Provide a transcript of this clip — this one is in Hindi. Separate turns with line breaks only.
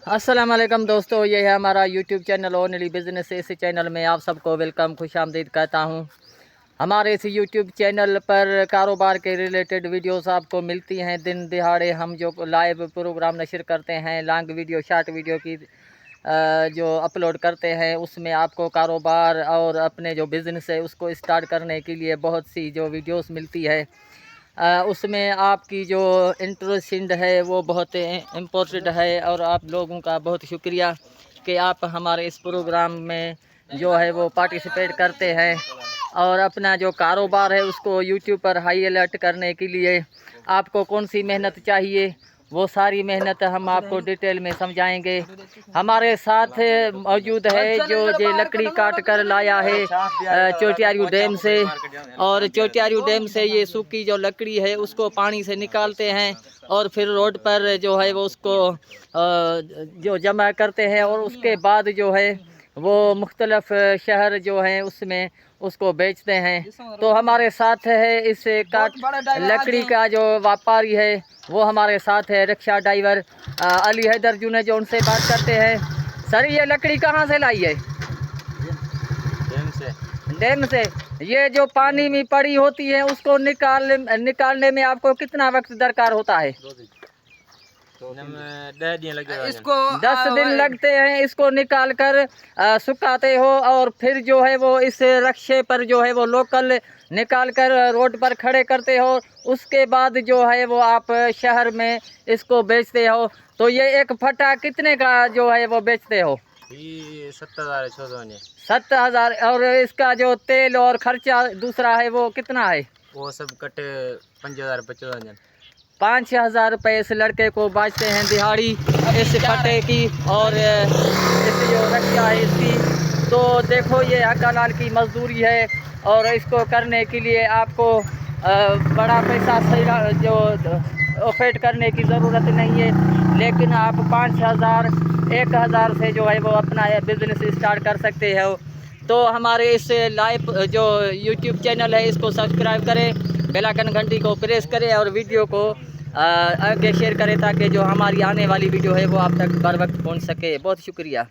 अस्सलाम वालेकुम दोस्तों, ये है हमारा यूट्यूब चैनल ओनली बिज़नेस। इस चैनल में आप सबको वेलकम खुशामदीद कहता हूँ। हमारे इस यूट्यूब चैनल पर कारोबार के रिलेटेड वीडियोस आपको मिलती हैं। दिन दिहाड़े हम जो लाइव प्रोग्राम नशर करते हैं, लॉन्ग वीडियो शॉर्ट वीडियो की जो अपलोड करते हैं, उसमें आपको कारोबार और अपने जो बिज़नेस है उसको स्टार्ट करने के लिए बहुत सी जो वीडियोस मिलती है। उसमें आपकी जो इंटरेस्ट है वो बहुत इम्पोर्टेंट है और आप लोगों का बहुत शुक्रिया कि आप हमारे इस प्रोग्राम में जो है वो पार्टिसिपेट करते हैं और अपना जो कारोबार है उसको यूट्यूब पर हाई अलर्ट करने के लिए आपको कौन सी मेहनत चाहिए, वो सारी मेहनत हम आपको डिटेल में समझाएंगे। हमारे साथ मौजूद है जो ये लकड़ी काट कर लाया है चोटियारू डैम से, और चोटियारू डैम से ये सूखी जो लकड़ी है उसको पानी से निकालते हैं और फिर रोड पर जो है वो उसको जो जमा करते हैं और उसके बाद जो है वो मुख्तलफ़ शहर जो हैं उसमें उसको बेचते हैं। तो हमारे साथ है इस काट लकड़ी का जो व्यापारी है वो हमारे साथ है, रिक्शा ड्राइवर अली हैदर जुने, जो उनसे बात करते हैं। सर, ये लकड़ी कहाँ से लाई है? डैम से। ये जो पानी में पड़ी होती है उसको निकालने में आपको कितना वक्त दरकार होता है? 10 दिन लगते हैं इसको निकाल कर सुखाते हो और फिर जो है वो इस रक्शे पर जो है वो लोकल निकाल कर रोड पर खड़े करते हो। उसके बाद जो है वो आप शहर में इसको बेचते हो। तो ये एक फटा कितने का जो है वो बेचते हो? 7,000। और इसका जो तेल और खर्चा दूसरा है वो कितना है?
वो सब कटे 5,000
5,000 रुपये इस लड़के को बचते हैं दिहाड़ी इस फटे की और इस जो रक्षा है इसकी। तो देखो, ये अक्का लाल की मजदूरी है और इसको करने के लिए आपको बड़ा पैसा सही जो ऑफेट करने की ज़रूरत नहीं है, लेकिन आप 5,000 1,000 से जो है वो अपना बिज़नेस स्टार्ट कर सकते हो। तो हमारे इस लाइव जो यूट्यूब चैनल है इसको सब्सक्राइब करें, बेल आइकन घंटी को प्रेस करें और वीडियो को आगे शेयर करें ताकि जो हमारी आने वाली वीडियो है वो आप तक बर वक्त पहुँच सके। बहुत शुक्रिया।